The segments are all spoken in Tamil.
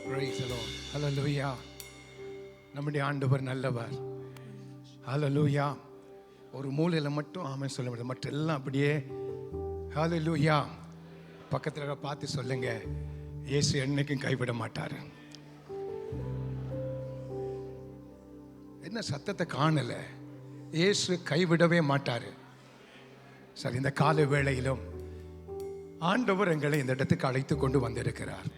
Praise the Lord. Hallelujah. நம்முடைய ஆண்டவர் நல்லவர். Hallelujah. ஒரு மூலையில் மட்டும் ஆமென் சொல்ல முடியாது, மற்ற எல்லாம் அப்படியே Hallelujah. பக்கத்தில் பார்த்து சொல்லுங்க, இயேசு என்னைக்கும் கைவிட மாட்டார். என்ன சத்தத்தை காணல? இயேசு கைவிடவே மாட்டார். சரி, இந்த கால வேளையிலும் ஆண்டவர் எங்களை இந்த இடத்துக்கு அழைத்து கொண்டு வந்திருக்கிறார்.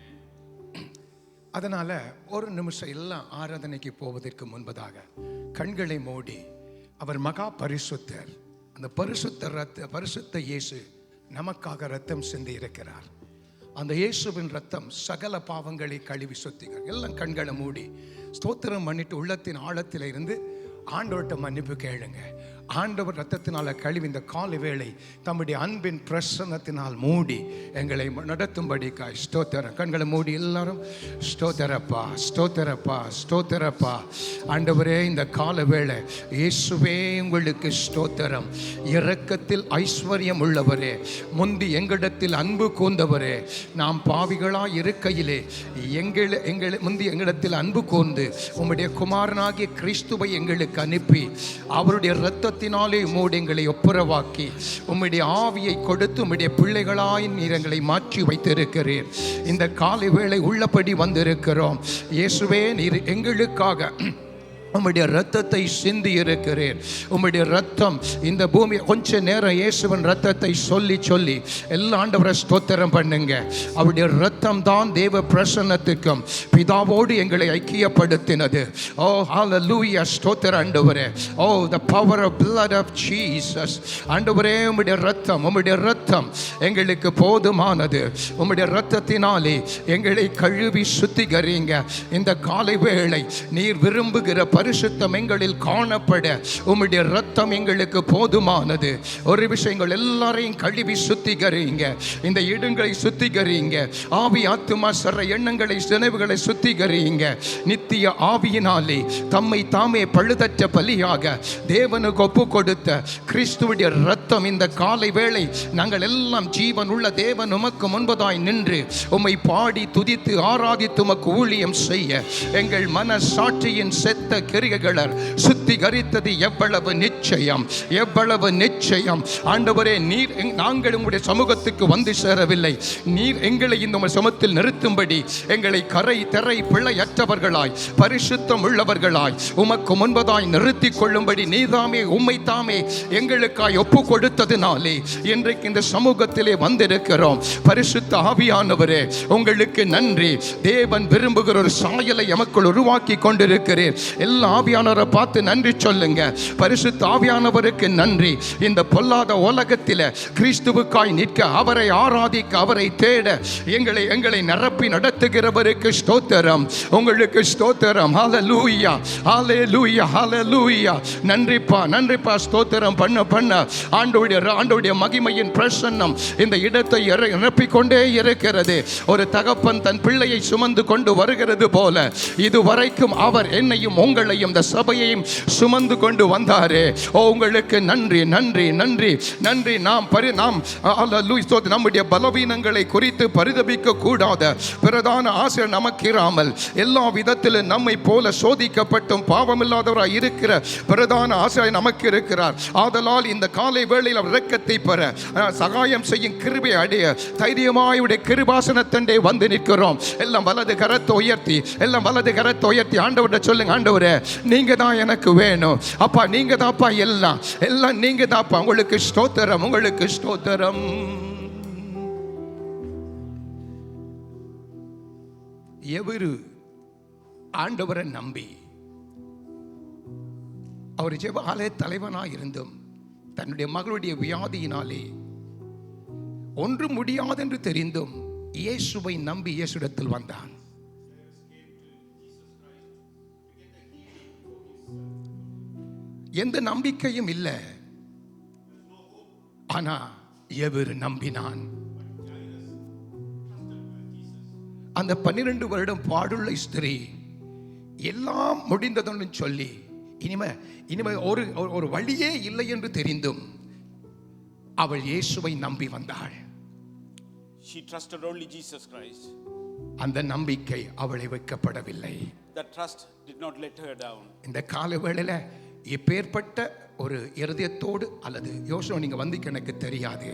அதனால ஒரு நிமிஷம் எல்லாம் ஆராதனைக்கு போவதற்கு முன்பதாக கண்களை மூடி, அவர் மகா பரிசுத்தர், அந்த பரிசுத்த இயேசு நமக்காக ரத்தம் சிந்தி இருக்கிறார். அந்த இயேசுவின் ரத்தம் சகல பாவங்களை கழுவி சுத்திகள். எல்லாம் கண்களை மூடி ஸ்தோத்திரம் பண்ணிட்டு உள்ளத்தின் ஆழத்தில் இருந்து ஆண்டவர்கிட்ட மன்னிப்பு கேளுங்க. ஆண்டவர் ரத்தத்தினால கழுவி இந்த காலை வேளை தம்முடைய அன்பின் பிரசன்னத்தினால் மூடி எங்களை நடத்தும்படிக்காய் ஸ்தோத்திரம். கண்களை மூடி எல்லாரும் ஸ்தோத்திரப்பா, ஸ்தோத்திரப்பா, ஸ்தோத்திரப்பா. ஆண்டவரே, இந்த கால வேளை இயேசுவே உங்களுக்கு ஸ்தோத்திரம். இரக்கத்தில் ஐஸ்வர்யம் உள்ளவரே, முந்தி எங்களிடத்தில் அன்பு கூர்ந்தவரே, நாம் பாவிகளாய் இருக்கையிலே முந்தி எங்களிடத்தில் அன்பு கூர்ந்து உம்முடைய குமாரனாகிய கிறிஸ்துவை எங்களுக்கு அனுப்பி அவருடைய இரத்தத்தினாலே உம்மோடு எங்களை ஒப்புரவாக்கி உம்முடைய ஆவியை கொடுத்து உம்முடைய பிள்ளைகளாய் நீர் எங்களை மாற்றி வைத்திருக்கிறீர். இந்த காலை வேளை உள்ளபடி வந்திருக்கிறோம். இயேசுவே, நீர் எங்களுக்காக உம்முடைய ரத்தத்தை சிந்தி இருக்கிறீர். உம்முடைய ரத்தம் இந்த பூமி கொஞ்ச நேரம் இயேசுவின் ரத்தத்தை சொல்லி சொல்லி எல்லா ஆண்டவரை ஸ்தோத்திரம் பண்ணுங்க. அவருடைய ரத்தம் தான் தேவ பிரசன்னத்துக்கும் பிதாவோடு எங்களை ஐக்கியப்படுத்தினது. ஓ ஹalleluya, ஸ்தோத்திர ஆண்டவரே. ஓ the power of blood of Jesus. ஆண்டவரே, உம்முடைய ரத்தம் எங்களுக்கு போதுமானது. உம்முடைய ரத்தத்தினாலே எங்களை கழுவி சுத்திகரிங்க. இந்த காலை வேளை நீர் விரும்புகிற பரிசுத்தம் எங்களில் காணப்பட உம்முடைய ரத்தம் எங்களுக்கு போதுமானது. ஒரு விஷயங்கள் எல்லாரையும் கழுவி சுத்திகரிங்க. இந்த இடங்களை சுத்திகரிங்க. ஆவி ஆத்துமா சர எண்ணங்களை நினைவுகளை சுத்திகரிங்க. நித்திய ஆவியினாலே தம்மை தாமே பழுதற்ற பலியாக தேவனுக்கு ஒப்பு கொடுத்த கிறிஸ்துவுடைய ரத்தம் இந்த காலை வேளை நாங்கள் எல்லாம் ஜீவன் உள்ள தேவன் உமக்கு முன்பதாய் நின்று உம்மை பாடி துதித்து ஆராதித்து உமக்கு ஊழியம் செய்ய எங்கள் மன சாட்சியின் செத்த கிரியைகளர் சுத்திகரித்தது எவ்வளவு நிச்சயம், எவ்வளவு நிச்சயம். ஆண்டவரே, நீர் நாங்கள் உங்களுடைய சமூகத்துக்கு வந்து சேரவில்லை, நீர் எங்களை இந்த சமூகத்தில் நிறுத்தும்படி எங்களை கரை திரை பிழையற்றவர்களாய் பரிசுத்தம் உள்ளவர்களாய் உமக்கு முன்பதாய் நிறுத்திக் கொள்ளும்படி நீதாமே உம்மை தாமே எங்களுக்காய் ஒப்பு கொடுத்ததினாலே இன்றைக்கு இந்த சமூகத்திலே வந்திருக்கிறோம். பரிசுத்த ஆவியானவரே, உங்களுக்கு நன்றி. தேவன் விரும்புகிற ஒரு சாயலை எமக்குள் உருவாக்கி கொண்டிருக்கிறேன். எல்லா ஆவியானவரை பார்த்து நன்றி சொல்லுங்க. பரிசுத்த ஆவியானவருக்கு நன்றி. இந்த பொல்லாத உலகத்தில் கிறிஸ்துவுக்காய் நிற்க, அவரை ஆராதிக்க, அவரை தேட எங்களை நிரப்பி நடத்துகிறவருக்கு ஸ்தோத்திரம். உங்களுக்கு ஸ்தோத்திரம். ஹalleluya, ஹalleluya, ஹalleluya. நன்றிப்பா ஸ்தோத்திரம் பண்ண ஆண்டவருடைய மகிமையின் பிரசன்னம் இந்த இடத்தை நிரப்பிக்கொண்டே இருக்கிறது. ஒரு தகப்பன் தன் பிள்ளையை சுமந்து கொண்டு வருகிறது போல இதுவரைக்கும் அவர் என்னையும் உங்களையும் இந்த சபையையும் சுமந்து கொண்டு வந்தாரே. உங்களுக்கு நன்றி, நன்றி, நன்றி, நன்றி. நாம் நம்முடைய பலவீனங்களை குறித்து பரிதபிக்க கூடாத பிரதான ஆசை நமக்கு இராமல் எல்லா விதத்திலும் நம்மை போல சோதிக்கப்பட்டும் பாவமில்லாதவராய் இருக்கிற பிரதான ஆசை நமக்கு இருக்கிறார். ஆதலால் இந்த காலை வேளையில் இரக்கத்தை பெற சகாயம் செய்யும் கிருபை அடைய தைரியமாயுடைய கிருபாசனத்தண்டே வந்து நிற்கிறோம். எல்லாம் வலது கரத்தை உயர்த்தி ஆண்டவர்கிட்ட சொல்லுங்க, ஆண்டவரே, நீங்க தான் எனக்கு வேணும் அப்பா, நீங்க தான்ப்பா, எல்லாம் நீங்க தான்ப்பா. உங்களுக்கு ஸ்தோத்திரம், உங்களுக்கு ஸ்தோத்திரம். எவரு ஆண்டவரை நம்பி அவர் ஜெப ஆலய தலைவனாய் இருந்தும் தன்னுடைய மகளுடைய வியாதியினாலே ஒன்று முடியாது என்று தெரிந்தும் இயேசுவை நம்பி இயேசுவிடத்தில் வந்தான். எந்த நம்பிக்கையும் இல்லை, ஆனா எவர் நம்பினான். அந்த 12 வருடம் பாடுள்ள ஸ்திரீ எல்லாம் முடிந்ததுன்னு சொல்லி இனிமே ஒரு வழியே இல்லை என்று தெரிந்தும் அவள் இயேசுவை நம்பி வந்தாள். She trusted only Jesus Christ. அந்த நம்பிக்கை அவளை வைக்கப்படவில்லை. That trust did not let her down. இந்த கால வேளையில இப்பேற்பட்ட ஒரு இருதயத்தோடு அல்லது யோசனை நீங்க வந்திக்க எனக்கு தெரியாது.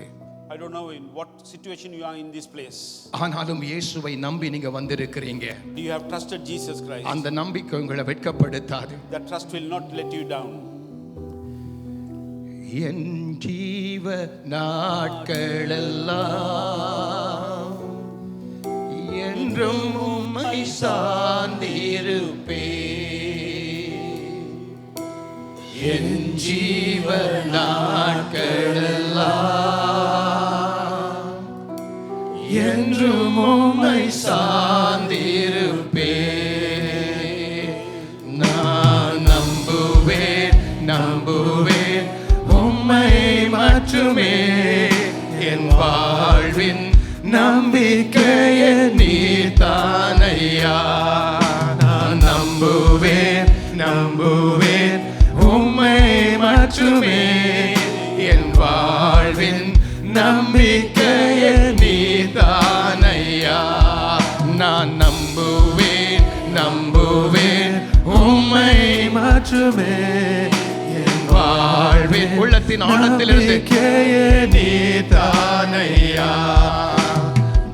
I don't know in what situation you are in this place. ஆனாலும் இயேசுவை நம்பி நீங்க வந்திருக்கிறீங்க. Do you have trusted Jesus Christ? அந்த நம்பிக்கை உங்களை வெட்கப்படுத்தாது. That trust will not let you down. என் ஜீவ நாட்களெல்லாம் என்றும் உம்மை சார்ந்திருப்பேன். என் ஜீவ நாட்களெல்லாம் என்றும் உம்மை சார்ந்திருப்பேன். நான் நம்புவேன் நம்புவேன் உம்மை மட்டுமே. என் வாழ்வின் நம்பிக்கையே நீர்தானையா. நான் நம்புவேன் நம்புவேன் உம்மை மட்டுமே. என் வாழ்வின் நம்பிக்கையே நீர்தானையா. நான் நம்புவேன் நம்புவேன் உம்மை மட்டுமே. என் வாழ்வின் உள்ளத்தின் ஆழத்திலிருந்து நீதானையா.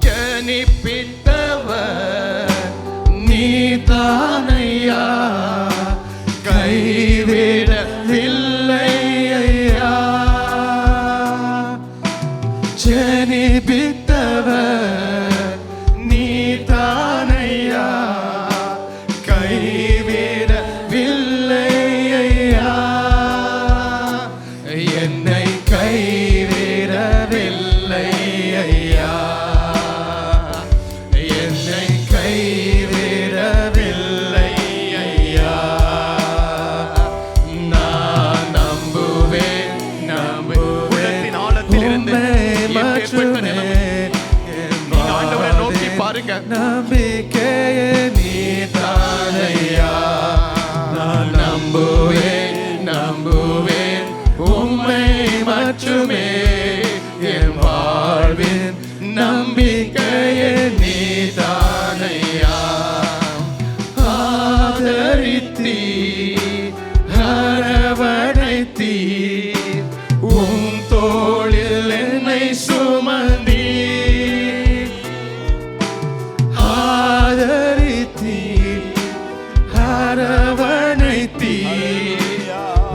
ஜனிப்பித்தவர் நீதானையா. கைவிடவில்லை ஐயா. ஜனிப்பித்தவர் நீதானையா. கைவிடவில்லை ஐயா. என்னை கைவிடவில்லை ஐயா. என்னை கைவிடவில்லை ஐயா. நான் நம்புவேன் நம்புவேன் ஆழத்திலிருந்து ஆண்டவரை நோக்கி பாருங்க. நம்பிக்கையே நீதானையா. நான் நம்புவேன் நம்புவேன் உம்மை மட்டுமே. என் வாழ்வின் நம்பிக்கையே நீதானையா. ஆதரித்தீ அரவணைத்தீ உம் தோளில் என்னை சுமந்தீ. ஆதரித்தீ அரவணைத்தீ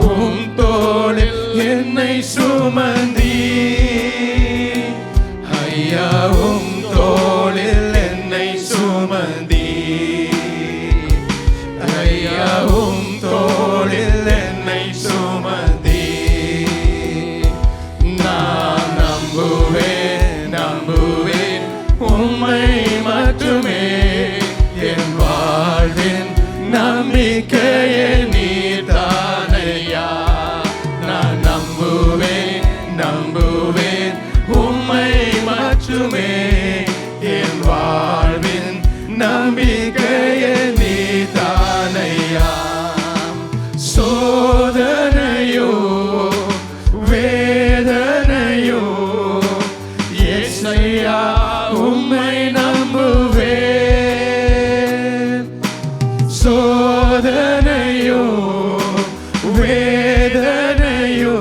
உம் தோளில் என்னை சுமந்தீ. ஐயா உம் தோளில் என்னை சுமந்தீ. ஐயா உம் தோளில் என்னை சுமந்தீ. நான் நம்புவேன் நம்புவேன் உம்மை மட்டுமே. என் வாழ்வின் நம்பிக்கையே நீதானையா. நான் நம்புவேன் நம்புவேன் உம்மை மட்டுமே. என் வாழ்வின் நம்பிக்கையே நீதானையா. சோதனையோ வேதனையோ இயேசையா உம்மை நம்புவேன். சோதனையோ வேதனையோ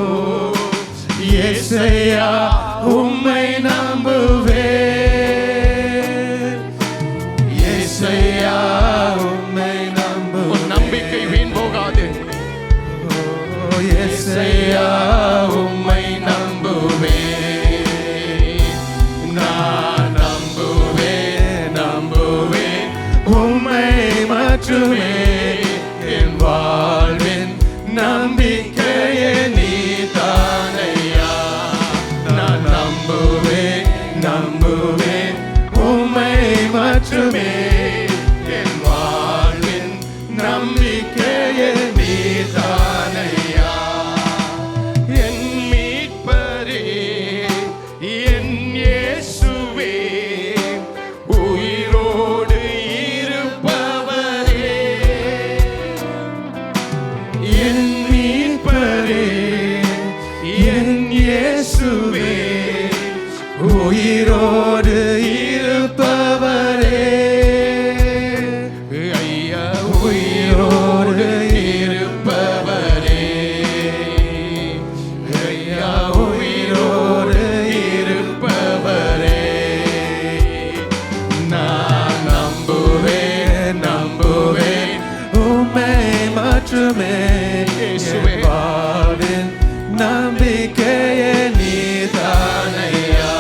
இயேசையா உம்மை நம்புவேன். இயேசையா உம்மை நம்புவேன். நம்பிக்கை வீண் போகாது. இயேசையா உம்மை நம்புவேன். நான் நம்புவேன் நம்புவேன் உம்மை மட்டுமே. என் வாழ்வின் நம்பிக்கையே நீதானையா. நான் நம்புவேன் நம்புவேன் உம்மை மட்டுமே. என் வாழ்வின் நம்பிக்கையே நீதானையா. என் மீட்பரே என் இயேசுவே உயிரோடு இருப்பவரே. மட்டுமே இயேசுவே. என் வாழ்வின் நம்பிக்கையே நீதானையா.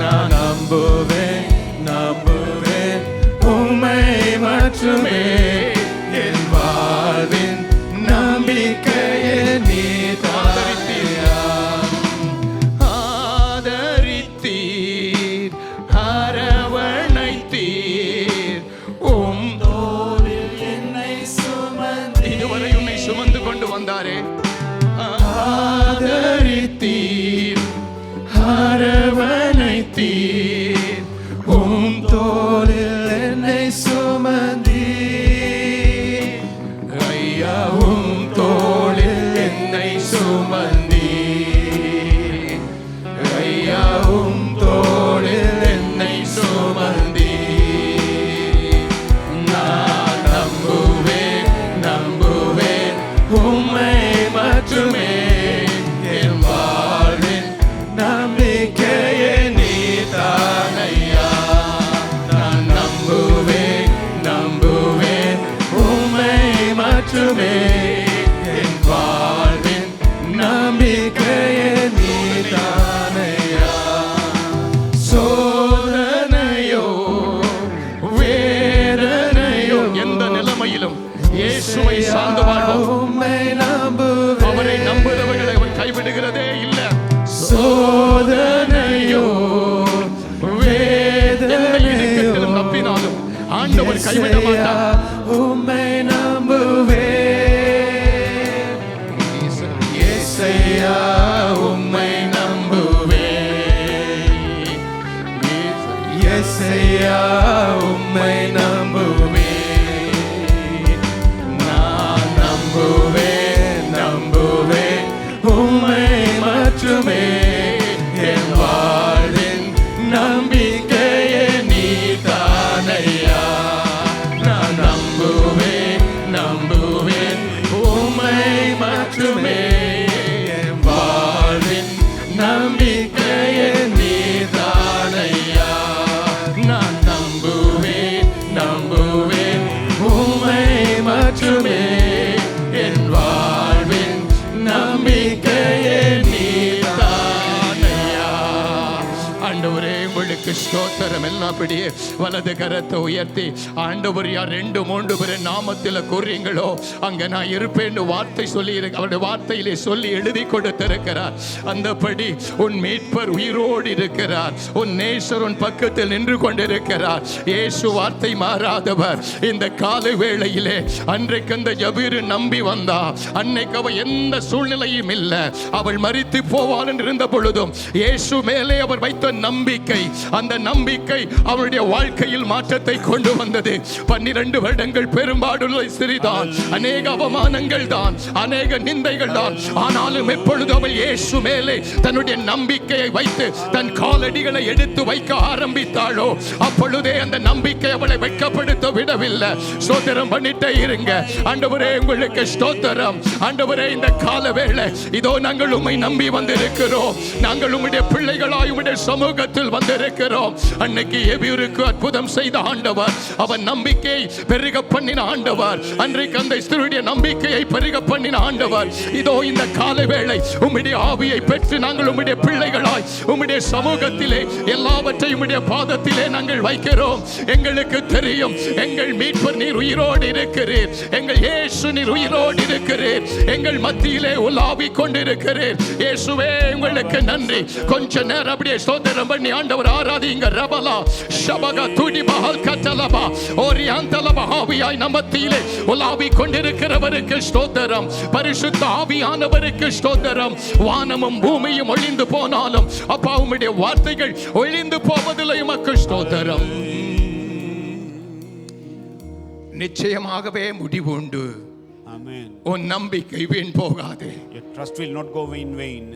நான் நம்புவேன் நம்புவேன் உம்மை மட்டுமே என் வாழ்வின் நம்பிக்கையே நீதானையா. ஆதரித்தீர், அரவணைத்தீர், உம் தோளில் என்னை சுமந்தீர். இதுவரை உன்னை சுமந்து கொண்டு வந்தாரே. ஆதரித்தீர், அரவணைத்தீர், உம் தோளில் என்னை சுமந்தீர். ஐயா உம் தோளில் என்னை சுமந்தீர். ஐயா உம் தோளில் என்னை சுமந்தீர். நான் நம்புவேன் நம்புவேன் உம்மை மட்டுமே என் வாழ்வின் நம்பிக்கையே நீதானையா. நான் நம்புவேன் நம்புவேன் உம்மை மட்டுமே என் வாழ்வின் நம்பிக்கையே நீதானையா. சோதனையோ வேதனையோ எந்த நிலைமையிலும் இயேசுவை சார்ந்து வாழ்வோம். உம்மை நம்புவேன். அவரை நம்புகிறவர்களை அவர் கைவிடுகிறதே இல்லை. சோதனையோ எந்த இடுக்கத்திலும் வேதனையோ தப்பினாலும் ஆண்டவர் கைவிட மாட்டார். உம்மை நம்புவேன். இயேசையா உம்மை நம்புவேன். இயேசையா உம்மை நம்புவேன். நான் நம்புவேன் நம்புவேன் உம்மை மட்டுமே என் வாழ்வின் நம்பிக்கையே நீதானையா. நான் நம்புவேன் நம்புவேன் உம்மை மட்டுமே என் வாழ்வின் நம்பிக்கையே நீதானையா. நான் நம்புவேன் நம்புவேன் உம்மை மட்டுமே என் வாழ்வின் நம்பிக்கையே நீதானையா. ஆண்டவரே உங்களுக்கு ஸ்தோத்திரம். எல்லாம் அப்படியே வலது கரத்தை உயர்த்தி ஆண்டவர் யார் 2-3 பேர் நாமத்தில் கூறுறீங்களோ அங்க நான் இருப்பேன்னு வார்த்தை சொல்லி அவருடைய வார்த்தையிலே சொல்லி எழுதி கொடுத்திருக்கிறார். அந்தபடி உன் மீட்பர் உயிரோடு இருக்கிறார். உன் நேசர் உன் பக்கத்தில் நின்று கொண்டிருக்கிறார். இயேசு வார்த்தை மாறாதவர். இந்த காலை வேளையிலே அன்றைக்கு அந்த ஜபீர் நம்பி வந்தா. அன்னைக்கு அவ எந்த சூழ்நிலையும் இல்லை. அவள் மரித்து போவாள் என்று இருந்த பொழுதும் இயேசு மேலே அவர் வைத்த நம்பிக்கை, அந்த நம்பிக்கை அவருடைய வாழ்க்கையில் மாற்றத்தை கொண்டு வந்தது. 12 வருடங்கள் பெரும்பாடுள்ள சிறிதான், அநேக அவமானங்கள் தான், அநேக நிந்தைகள் தான். ஆனாலும் எப்பொழுது அவள் இயேசு மேலே தன்னுடைய நம்பிக்கையை வைத்து தன் காலடிகளை எடுத்து வைக்க ஆரம்பித்தாளோ அப்பொழுதே அந்த நம்பிக்கை அவளை வெட்கப்படுத்த விடவில்லை. ஸ்தோத்திரம் பண்ணிட்டே இருங்க. ஆண்டவரே உங்களுக்கு ஸ்தோத்திரம். ஆண்டவரே இந்த கால வேளை இதோ நாங்கள் உம்மை நம்பி வந்திருக்கிறோம். நாங்கள் உம்முடைய பிள்ளைகளாய் உம்முடைய சமூகத்தில் வந்திருக்கிறோம். அன்னைக்கு எபியூருக்கு அற்புதம் செய்த ஆண்டவர், அவன் நம்பிக்கையை பெருக பண்ணின ஆண்டவர். அன்றைக்கு அந்த ஸ்திரீயுடைய நம்பிக்கையை பெருக பண்ணின ஆண்டவர். இதோ இந்த கால வேளை உம்முடைய ஆவியை பெற்று நாங்கள் உம்முடைய பிள்ளைகளாய் உம்முடைய சமூகத்திலே எல்லாவற்றையும் உம்முடைய பாதத்திலே நாங்கள் வைக்கிறோம். எங்களுக்கு தெரியும் எங்கள் மீட்பர் நீர் உயிரோடு இருக்கிறீர். எங்கள் இயேசு நீர் உயிரோடு இருக்கிறீர். எங்கள் மத்தியிலே உலாவி கொண்டிருக்கிறீர். இயேசுவே உங்களுக்கு நன்றி. கொஞ்ச நேரம் அப்படியே ஸ்தோத்திரம் பண்ணி ஆண்டவர் ஆராதிங்க. ரபலா ஷபகா துடி பஹல் கட்டலபா ஓரியாந்தலபா ஆவியாய் நம்மத்திலே உலாவி கொண்டிருக்கிறவருக்கு ஸ்தோத்திரம். பரிசுத்த ஆவியானவருக்கு ஸ்தோத்திரம். வானமும் பூமியும் ஒழிந்து போனாலும் அப்பா உம்முடைய வார்த்தைகள் ஒழிந்து போவதில்லை. உமக்கு ஸ்தோத்திரம். நிச்சயமாகவே முடிவு உண்டு. Amen. உன் நம்பிக்கை வீண் போகாது. Your trust will not go in vain.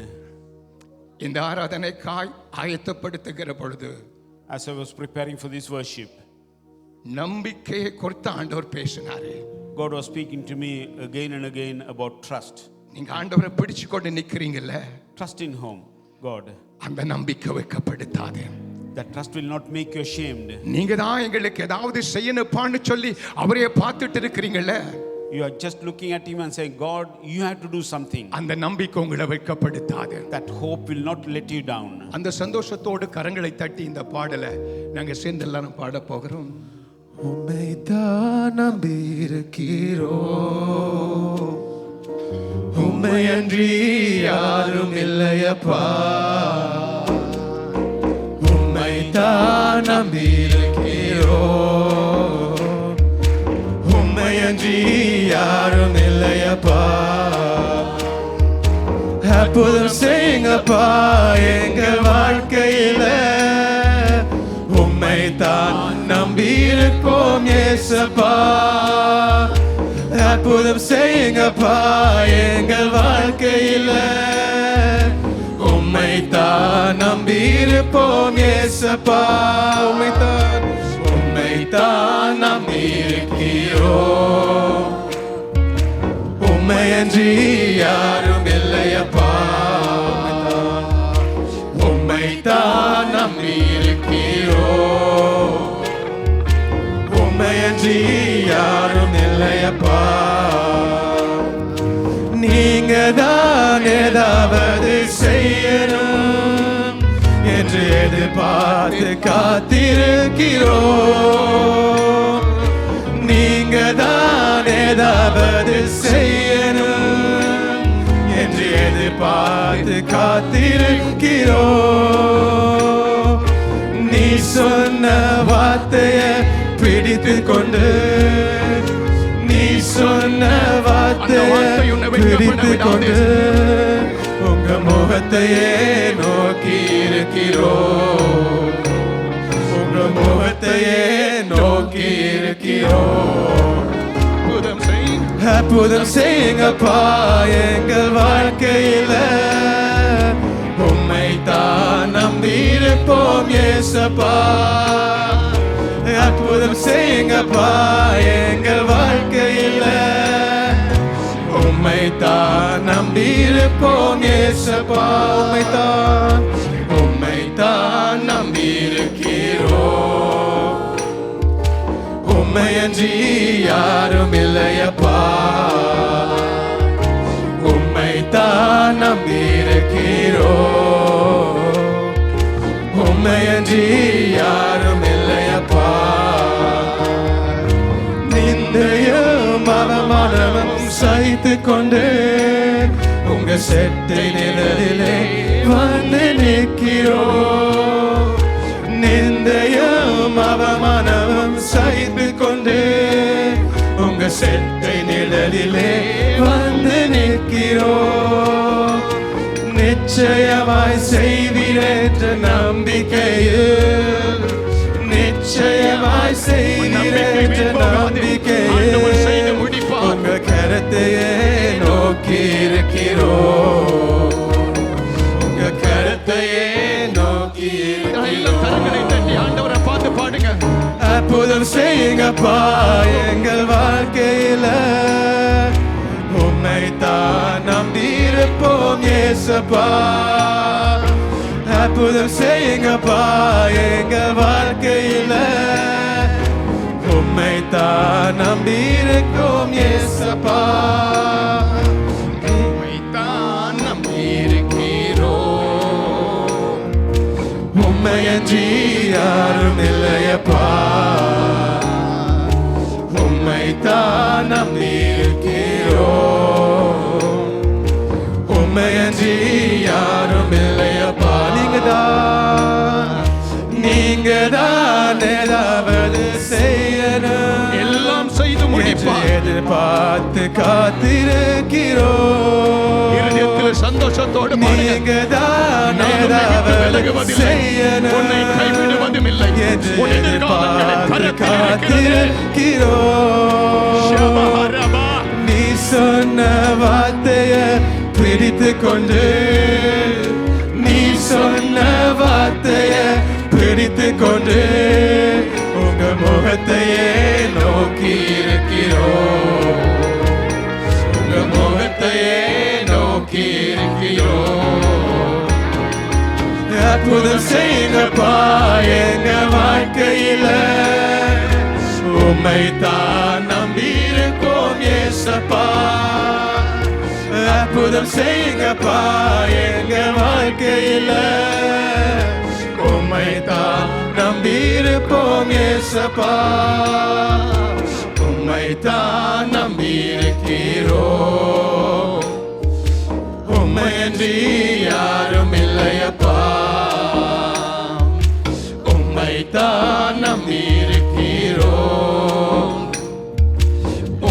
இந்த ஆராதனைக்காய் ஆயத்தப்படுத்துகிற பொழுது As I was preparing for this worship, நம்பிக்கையை குறித்து ஆண்டவர் பேசினாரு. God was speaking to me again and again about trust. நீங்க ஆண்டவரை பிடிச்சு கொண்டு நிக்கிறீங்கல்ல, Trust in whom? God. அந்த நம்பிக்கை வைக்கப்படுத்தாது. That trust will not make you ashamed. நீங்க தான் எங்களுக்கு ஏதாவது செய்யணுப்பான்னு சொல்லி அவரையே பார்த்துட்டு இருக்கிறீங்கல்ல, You are just looking at him and saying, God, you have to do something. அந்த நம்பிக்கை உங்களை வெட்கப்படுத்தாது. That hope will not let you down. அந்த சந்தோஷத்தோடு கரங்களை தட்டி இந்த பாடலை நாங்க சேர்ந்து எல்லாரும் பாட போகிறோம். உம்மைத்தான் நம்பியிருக்கிறோம், உம்மையன்றி யாரும் இல்லையப்பா. உம்மைத்தான் நம்பியிருக்கிறோம், உம்மையன்றி யாரும் இல்லையப்பா. அற்புதம் செய்யுங்கப்பா எங்க வாழ்க்கையில, உம்மைத்தான் நம்பியிருக்கோம் ஏசப்பா. அற்புதம் செய்யுங்கப்பா எங்கள் வாழ்க்கையில, உம்மைத்தான் நம்பியிருப்போம் ஏசப்பா. உம்மைத்தான் நம்பியிருக்கிறோம், உம்மையன்றி யாரும் இல்லையப்பா. உம்மைத்தான் நம்பியிருக்கிறோம், உம்மையன்றி யாரும் இல்லையப்பா. நீங்க தான் ஏதாவது செய்யணும் என்று எதிர்பார்த்து காத்திருக்கிறோம். நீங்க தான் ஏதாவது செய்யணும் என்று எதிர்பார்த்து காத்திருக்கிறோம். நீ சொன்ன வார்த்தையை பிடித்து கொண்டு, நீ சொன்ன வார்த்தையை பிடித்து கொண்டு, உங்க முகத்தையே நோக்கி இருக்கிறோம், உங்க முகத்தையே நோக்கி இருக்கிறோம். அற்புதம் செய்யுங்கப்பா எங்கள் வாழ்க்கையில, உம்மைத்தான் நம்பியிருப்போம் ஏசப்பா. அற்புதம் செய்யுங்கப்பா எங்கள் வாழ்க்கையில, உம்மைத்தான் நம்பியிருப்போம் ஏசப்பா. உம்மைத்தான் நம்பியிருக்கிறோம், உம்மையன்றி யாரும் இல்லையப்பா. உம்மைத்தான் நம்பியிருக்கிறோம், உம்மையன்றி யாரும் இல்லையப்பா. நிந்தையும் அவமானமும் சகித்து கொண்டு, உங்க செட்டை நிழலிலே வந்து நிற்கிறோம். நிந்தையும் அவமானமும் சகித்து கொண்டு, உங்க செட்டை நிழலிலே வந்து நிற்கிறோம். நிச்சயமாய் செய்வீரென்ற நம்பிக்கையில், நிச்சயமாய் செய்வீரென்ற நம்பிக்கையில், உங்க கரத்தையே நோக்கி இருக்கிறோம், உங்க கரத்தையே நோக்கி ஆண்டவரை பார்த்து பாடுங்க. அற்புதம் செய்யுங்கப்பா எங்கள் வாழ்க்கையில, உம்மைத்தான் நம்பியிருப்போம் ஏசப்பா. அற்புதம் செய்யுங்கப்பா எங்கள் வாழ்க்கையில, உம்மைத்தான் நம்பியிருக்கோம் ஏசப்பா. உம்மைத்தான் நம்பியிருக்கிறோம், உம்மையன்றி யாரும் இல்லையப்பா. உம்மைத்தான் நம்பியிருக்கிறோம், உம்மையன்றி யாரும் இல்லையப்பா. நீங்க தான் ஏதாவது செய்யணும், எல்லாம் செய்து முடிப்பார். எதிர்பார்த்து காத்திருக்கிறோம். இருதயத்தில் சந்தோஷத்தோடு நீங்க தான் ஏதாவது செய்யணும், உன்னை கைவிடுவதும் இல்லை. எதிர்பார்த்து காத்திருக்கிறோம். நீ சொன்ன வார்த்தையை பிடித்து கொண்டு, நீ சொன்ன வார்த்தையை பிடித்து கொண்டு, உங்க முகத்தையே நோக்கி இருக்கிறோம், உங்க முகத்தையே நோக்கி இருக்கிறோம். அற்புதம் செய்யுங்கப்பா எங்க வாழ்க்கையில, உம்மைத்தான் நம்பியிருக்கோம் ஏசப்பா அற்புதம் செய்யுங்கப்பா எங்க வாழ்க்கையில உம்மைத்தான் நம்பியிருப்போம் ஏசப்பா உம்மைத்தான் நம்பியிருக்கிறோம் உம்மையன்றி யாரும் இல்லையப்பா உம்மைத்தான் நம்பியிருக்கிறோம்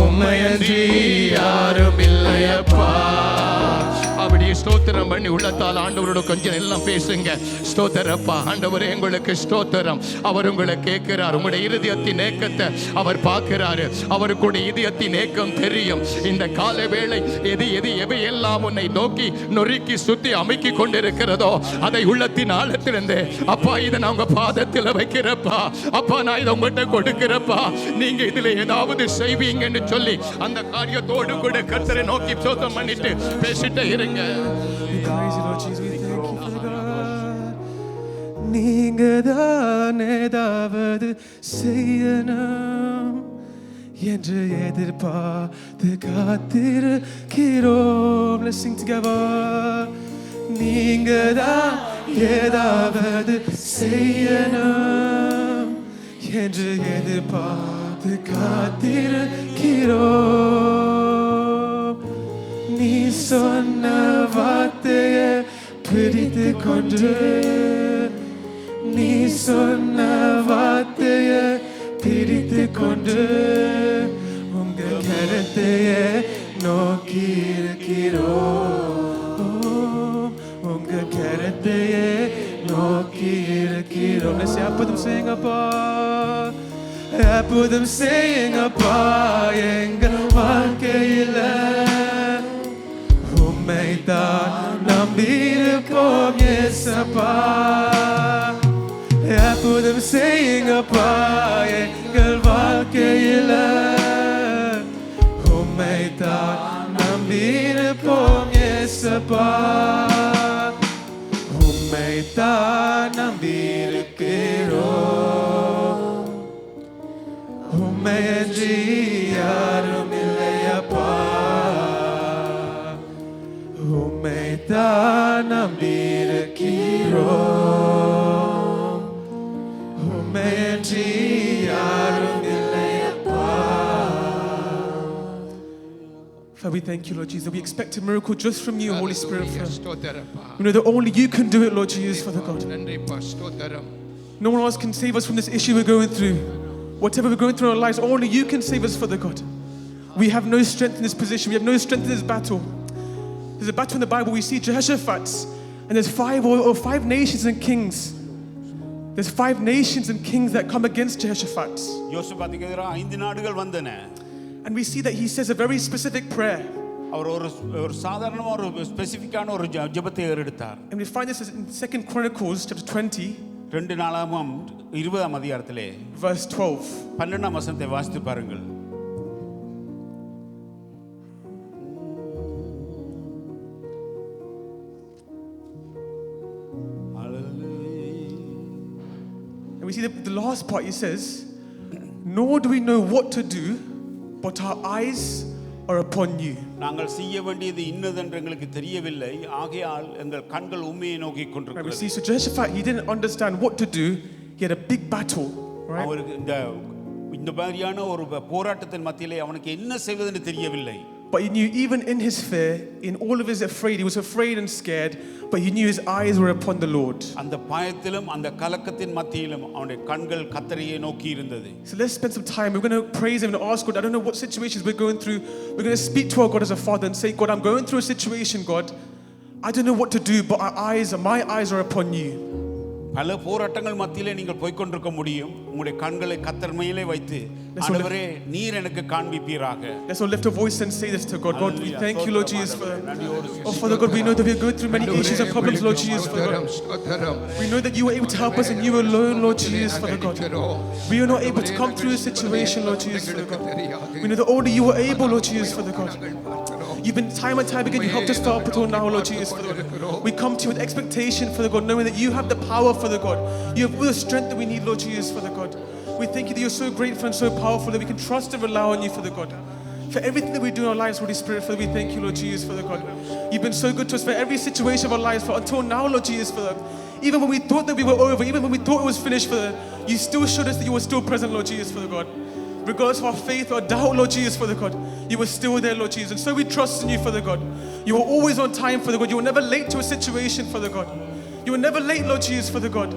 உம்மையன்றி யாரும் இல்லையப்பா. அப்படியே ஸ்தோத்திரம் பண்ணி உள்ளத்தால் ஆண்டவரோட கொஞ்சம் எல்லாம் பேசுங்க. ஸ்தோத்திரப்பா ஆண்டவரே உங்களுக்கு ஸ்தோத்திரம். அவர் உங்களை கேட்கிறார். உங்களுடைய இருதயத்தின் ஏக்கத்தை அவர் பார்க்கிறாரு. அவருக்குடைய இதயத்தின் ஏக்கம் தெரியும். இந்த கால வேளை எது எவையெல்லாம் உன்னை நோக்கி நொறுக்கி சுத்தி அமைக்கி கொண்டிருக்கிறதோ அதை உள்ளத்தின் ஆழத்திலிருந்து அப்பா இதை நான் உங்க பாதத்தில் வைக்கிறப்பா அப்பா நான் இதை உங்கள்கிட்ட கொடுக்கிறப்பா நீங்க இதுல ஏதாவது செய்வீங்கன்னு சொல்லி அந்த காரியத்தோடு கூட கர்த்தரை நோக்கி ஸ்தோத்திரம் பண்ணிட்டு பேசிட்டே இருங்க. நீங்க தான் ஏதாவது செய்யணும் என்று எதிர்பார்த்து காத்திருக்கிறோம். Let's sing together. நீங்க தான் ஏதாவது செய்யணும் என்று எதிர்பார்த்து காத்திருக்கிறோம். நீ சொன்ன வார்த்தையை பிடித்து கொண்டு நீ சொன்ன வார்த்தையை பிடித்து கொண்டு உங்க கரத்தையே நோக்கி இருக்கிறோம் உங்க கரத்தையே நோக்கி இருக்கிறோம். அற்புதம் செய்யுங்கப்பா அற்புதம் செய்யுங்கப்பா எங்கள் வாழ்க்கையில உம்மைத்தான் நம்பியிருப்போம் ஏசப்பா அற்புதம் செய்யுங்கப்பா எங்கள் வாழ்க்கையில உம்மைத்தான் நம்பியிருப்போம் ஏசப்பா உம்மைத்தான் நம்பியிருக்கிறோம் உம்மையன்றி யாரும் இல்லையப்பா உம்மைத்தான் நம்பியிருக்கிறோம் உம்மையன்றி யாரும் இல்லையப்பா. Father, we thank you, Lord Jesus. We expect a miracle just from you, Holy Spirit. We know that only you can do it, Lord Jesus, Father God. No one else can save us from this issue we're going through. Whatever we're going through in our lives, only you can save us, Father God. We have no strength in this position. We have no strength in this battle. There's a battle in the Bible. We see Jehoshaphat, and there's five nations and kings. There's 5 nations and kings that come against Jehoshaphat. யோசபாத்துக்கு எதிராக 5 நாடுகள் வந்தன. And we see that he says a very specific prayer. அவர் ஒரு சாதாரண ஒரு ஸ்பெசிஃபிக்கான ஒரு ஜெபத்தை ஏறெடுத்தார். And we find this in 2 Chronicles chapter 20 2 நாளாகமம் 20ஆம் அதிகாரத்திலே verse 12. 12ஆம் வசனத்தை வாசித்து பாருங்கள். And we see the last part, he says, nor do we know what to do, but our eyes are upon you. நாங்கள் செய்ய வேண்டியது இன்னதென்று எங்களுக்கு தெரியவில்லை, ஆகையால் எங்கள் கண்கள் உம்மையை நோக்கி கொண்டிருக்கிறது. We see, so Jehoshaphat, he didn't understand what to do. He had a big battle, right? அவருக்கு இந்த மாதிரியான ஒரு போராட்டத்தின் மத்தியிலே அவனுக்கு என்ன செய்வதென்று தெரியவில்லை. But he knew even in his fear, in all of his afraid, he was afraid and scared, but he knew his eyes were upon the Lord. அந்த பயத்திலும் அந்த கலக்கத்தின் மத்தியிலும் அவனுடைய கண்கள் கர்த்தரையே நோக்கி இருந்தது. So let's spend some time. We're going to praise him and ask God. I don't know what situations we're going through. We're going to speak to our God as a father and say, God, I'm going through a situation, God. I don't know what to do, but my eyes are upon you. பல போராட்டங்கள் மத்தியிலே நீங்கள் போய் கொண்டிருக்க முடியும். உங்களுடைய கண்களை கர்த்தர் மேலே வைத்து ஆண்டவரே நீர் எனக்கு காண்பிப்பீராக. Let's all lift a voice and say this to God. God, we thank you, Lord Jesus, for Father God, we know that we are going through many issues and problems, Lord Jesus, Father God. We know that you were able to help us and you alone, Lord Jesus, Father God. We are not able to come through a situation, Lord Jesus, Father God. We know that only you are able, Lord Jesus, Father God. You've been time and time again, you helped us start up until now, Lord Jesus, Father God. We come to you with expectation, Father God, knowing that you have the power, Father God. You have all the strength that we need, Lord Jesus, Father God. We thank you that you're so grateful and so powerful that we can trust and rely on you, Father God. for everything that we do in our lives, Holy Spirit, Father, we thank you, Lord Jesus, Father God. You've been so good to us for every situation of our lives, for until now, Lord Jesus, Father. Even when we thought that we were over, even when we thought it was finished, Father, you still showed us that you were still present, Lord Jesus, Father God. Regardless of our faith or doubt, Lord Jesus, Father God, you were still there, Lord Jesus. And so we trust in you, Father God. You are always on time, Father God. You were never late to a situation, Father God. You were never late, Lord Jesus, Father God.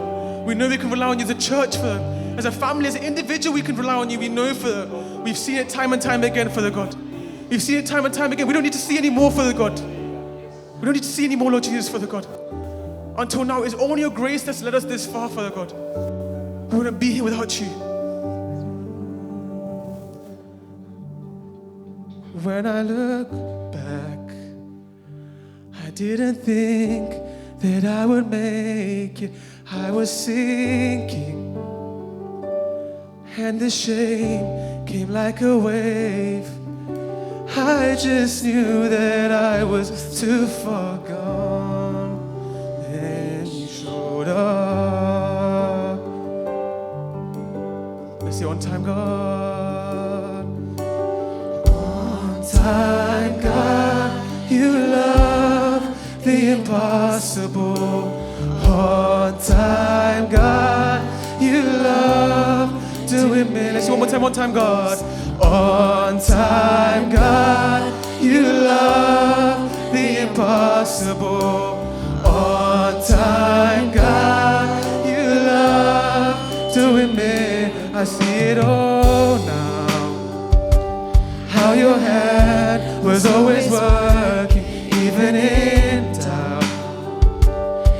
We know we can rely on you as a church, Father. As a family, as an individual, we can rely on you. We know, Father. We've seen it time and time again, Father God. We've seen it time and time again. We don't need to see any more, Father God. We don't need to see any more, Lord Jesus, Father God. Until now, it's only your grace that's led us this far, Father God. We wouldn't be here without you. When I look back, I didn't think that I would make it. I was sinking, and the shame came like a wave. I just knew that I was too far gone. Then you showed up. Let's see, on time, God. On time, God, you love the impossible. On time, God, you love doing me. Let's see, one more time, God. On time, God, you love the impossible. On time, God, you love doing me. I see it all now. How your hand was always working, even in doubt.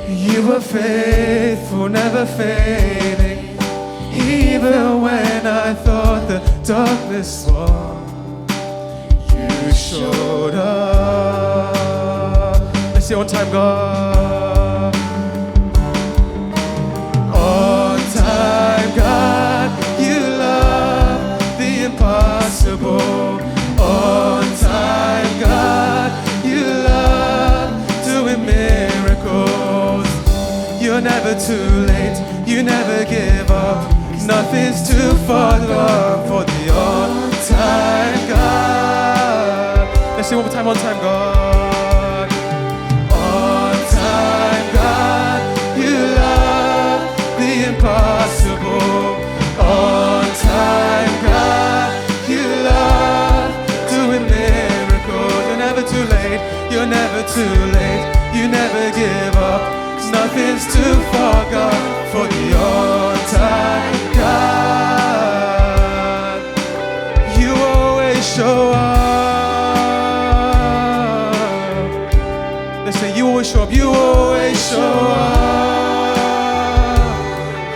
You were faithful, never failing. Even when I thought the darkness won, you showed up. Let's see, on time, God. On time, God, you love the impossible. On time, God, you love doing miracles. You're never too late, you never give up. Nothing's too far gone for the on-time God. Let's sing one more time, on-time God. On-time God, you love the impossible. On-time God, you love doing miracles. You're never too late, you're never too late. You never give up. Nothing's too far gone for the on-time God. You always show up. Let's say you always show up. You always show up.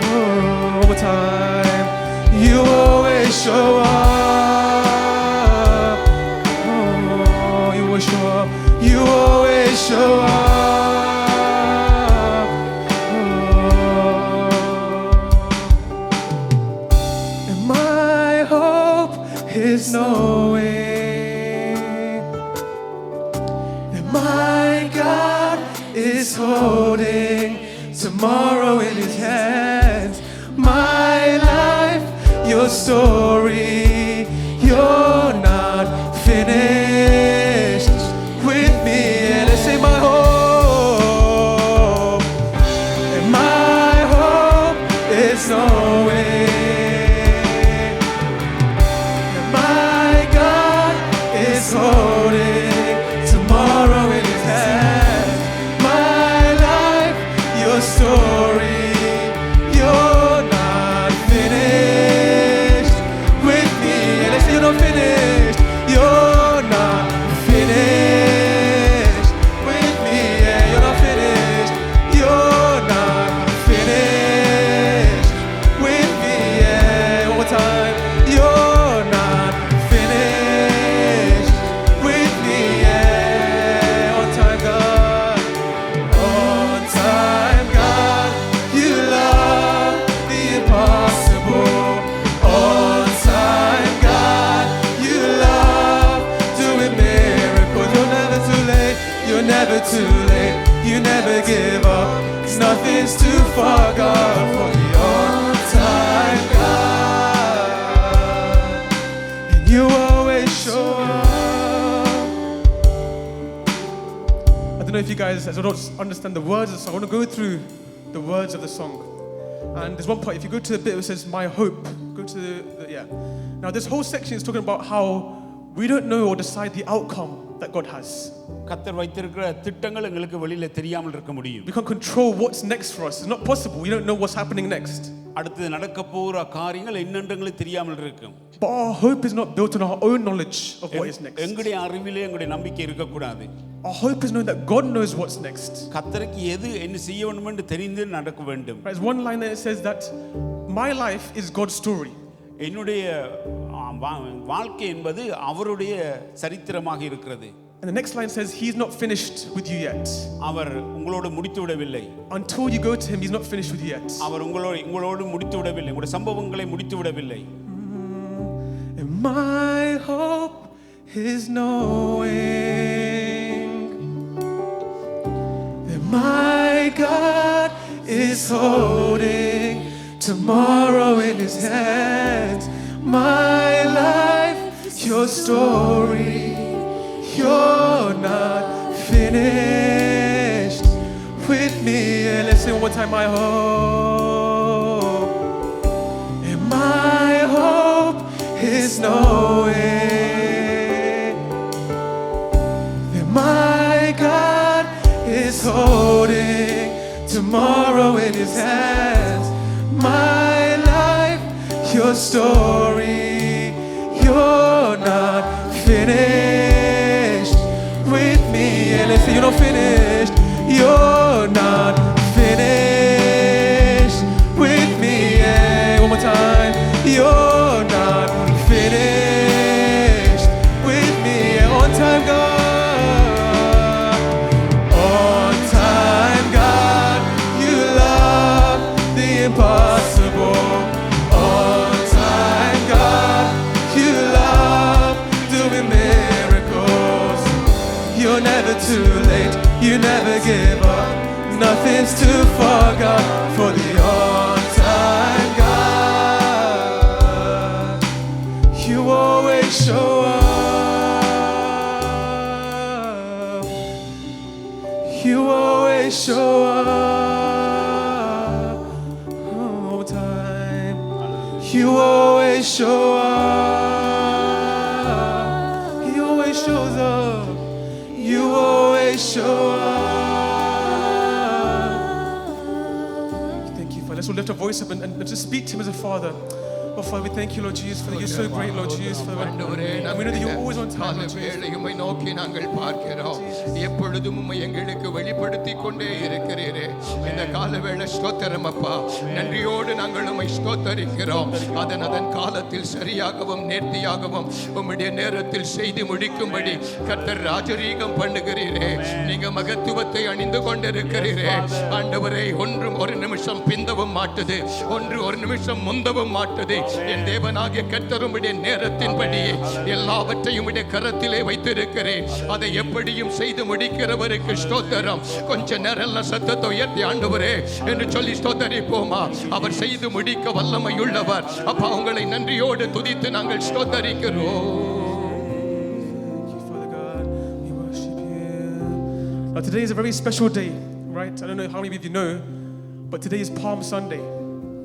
Oh, one more time. You always show up. Oh, you always show up. You always show up. Is knowing that my God is holding tomorrow in his hands. My life, your story, you're not finished with me. And let's say my hope, and my hope is knowing holding tomorrow in his hands. My life, your story, you're not finished with me. And let's say you're not finished. You're not finished with me. Yeah, you're not finished. You're not finished with me. Yeah, one more time. You're not finished. Never too late, you never give up. 'Cause nothing's too far gone for the on-time God. And you always show up. don't know if you guys, as I don't understand the words of the song, I want to go through the words of the song. And there's one part, if you go to the bit where it says, my hope, go to yeah. Now this whole section is talking about how we don't know or decide the outcome that God has. கர்த்தர் வைத்திருக்கிற திட்டங்கள் எங்களுக்கு வெளியில தெரியாமல் இருக்க முடியும். We can't control what's next for us. It's not possible. We don't know what's happening next. அடுத்து நடக்க போற காரியங்கள் என்னென்றங்களுக்கு தெரியாமல் இருக்கும். But our hope is not built on our own knowledge of what is next. எங்களுடைய அறிவிலே எங்களுடைய நம்பிக்கை இருக்க கூடாது. Our hope is knowing that God knows what's next. கர்த்தருக்கு எது என்ன செய்ய வேண்டும் என்று தெரிந்து நடக்க வேண்டும். There's one line that says that my life is God's story. என்னுடைய வாழ்க்கை என்பது அவருடைய சரித்திரமாக இருக்கிறது. And the next line says he's not finished with you yet. அவர் உங்களோடு முடித்து விடவில்லை. Until you go to him, he's not finished with you yet. அவர் உங்களோடு முடித்து விடவில்லை. உங்களுடைய சம்பவங்களை முடித்து விடவில்லை. And my hope is knowing that my God is holding tomorrow in his hands. My life, your story, you're not finished with me. And let's sing one more time, my hope. And my hope is knowing that my God is holding tomorrow in his hands. My life, your story, you're not finished with me. And let's say you're not finished. You're not finished with me. And one more time. You're not finished with me. And on time, God. On time, God. You love the impossible. On time, God. You love doing miracles. You're never too late. You never give up. Nothing's too far, God, for the on-time God. You always show up. You always show up. All time. You always show up. He always shows up. You always show up. Thank you, Father. Let's all lift our voice up and just speak to him as a father. Oh, Father, we thank you, Lord Jesus, for you're so great, Lord Jesus, Father. And we know that you're always on time, Lord Jesus. உம்மை நோக்கி நாங்கள் பார்க்கிறோம். எப்பொழுதும் உம்மை எங்களுக்கு வெளிப்படுத்திக் கொண்டே இருக்கிறீரே. இந்த காலவேளை ஸ்தோத்திரம் அப்பா. நன்றியோடு நாங்கள் உம்மை ஸ்தோத்தரிக்கிறோம். அதன் காலத்தில் சரியாகவும் நேர்த்தியாகவும் உம்முடைய நேரத்தில் செய்து முடிக்கும்படி கர்த்தர் ராஜரீகம் பண்ணுகிறீரே. நீங்க மகத்துவத்தை அணிந்து கொண்டிருக்கிறீரே. ஆண்டவரே, ஒன்றும் ஒரு நிமிஷம் பிந்தவும் மாட்டுது, ஒன்று ஒரு நிமிஷம் முந்தவும் மாட்டுது. என் தேவனாகிய கர்த்தர் உம்முடைய நேரத்தின்படியே எல்லாவற்றையும் உம்முடைய கரத்திலே வைத்திருக்கிறேன். அதை எப்படியும் செய்து முடிக்கிறவருக்கு ஸ்தோத்திரம். கொஞ்ச நேரம் சத்தத்தை உயர்த்தி ஆண்டவரே என்று சொல்லி ஸ்தோத்தரிப்போமா? அவர் செய்து முடிக்க வல்லமையுள்ளவர். அப்பா, உங்களை நன்றியோடு துதித்து நாங்கள் ஸ்தோத்தரிக்கிறோம். Now today is a very special day, right? I don't know how many of you know, but today is Palm Sunday.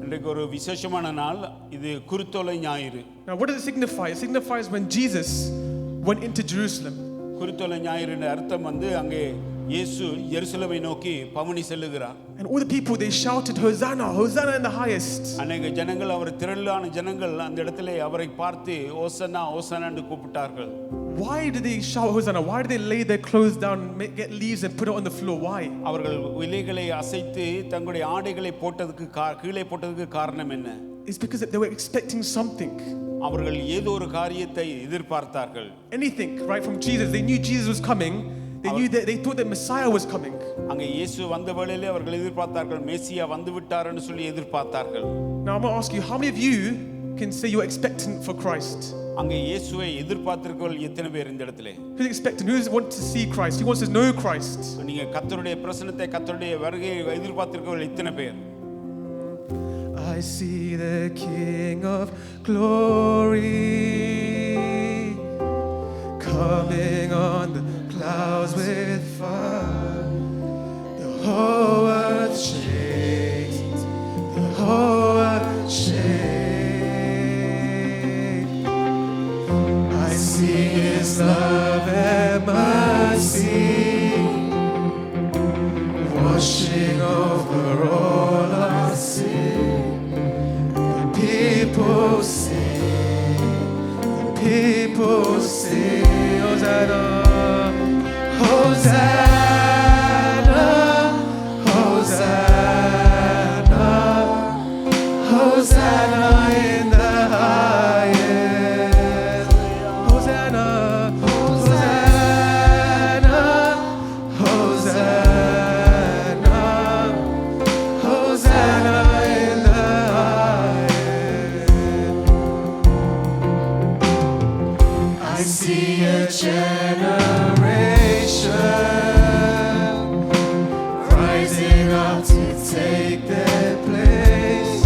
இன்றைக்கு ஒரு விசேஷமான நாள். இது குருத்தோலை ஞாயிறு. Now what does it signify? It signifies when Jesus went into Jerusalem. குருத்தோலை ஞாயிறுன்ற அர்த்தம் அங்கே இயேசு எருசலேமை நோக்கி பவனி செல்லுகிறார். And all the people, they shouted, Hosanna, Hosanna in the highest. அநேக ஜனங்கள், அவர் திரளான ஜனங்கள் அந்த இடத்திலே அவரை பார்த்து ஓசன்னா ஓசன்னா என்று கூப்பிட்டார்கள். Why did they shout Hosanna? Why did they lay their clothes down, get leaves and put it on the floor? Why? அவர்கள் இலைகளை அசைத்து தங்களுடைய ஆடைகளை கீழே போட்டதுக்கு காரணம் என்ன? It's because they were expecting something. அவர்கள் ஏதோ ஒரு காரியத்தை எதிர்பார்த்தார்கள். Anything, right, from Jesus. They knew Jesus was coming. They thought that Messiah was coming. அங்கே இயேசு வந்த வேளையிலே அவர்கள் எதிர்பார்த்தார்கள், மேசியா வந்து விட்டார்னு சொல்லி எதிர்பார்த்தார்கள். Now I'm going to ask you, how many of you can say you're expectant for Christ? அங்கே இயேசுவை எதிர்பார்த்திருக்கிறவர்கள் எத்தனை பேர் இந்த இடத்திலே? Who's expectant? Who wants to see Christ? Who wants to know Christ? நீங்க கர்த்தருடைய பிரசன்னத்தை, கர்த்தருடைய வருகையை எதிர்பார்த்திருக்கிறவர்கள் எத்தனை பேர்? I see the King of glory coming on the clouds with fire. see His love and mercy washing over all our sin. The people sing, the people sing, Hosanna, Hosanna, Hosanna, Hosanna in the highest. Hosanna, Hosanna, Hosanna, Hosanna in the highest. I see a generation rising up to take their place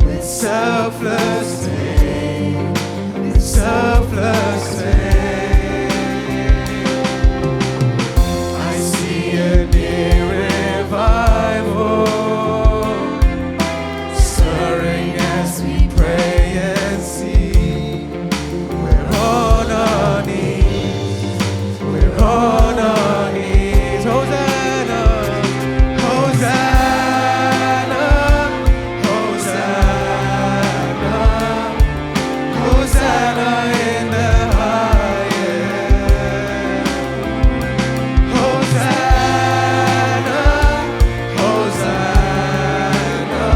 with selfless faith, with selfless faith. I see a near revival stirring as we pray and see. We're on our knees, we're on our knees. Hosanna, Hosanna, Hosanna, Hosanna in the highest. Hosanna, Hosanna,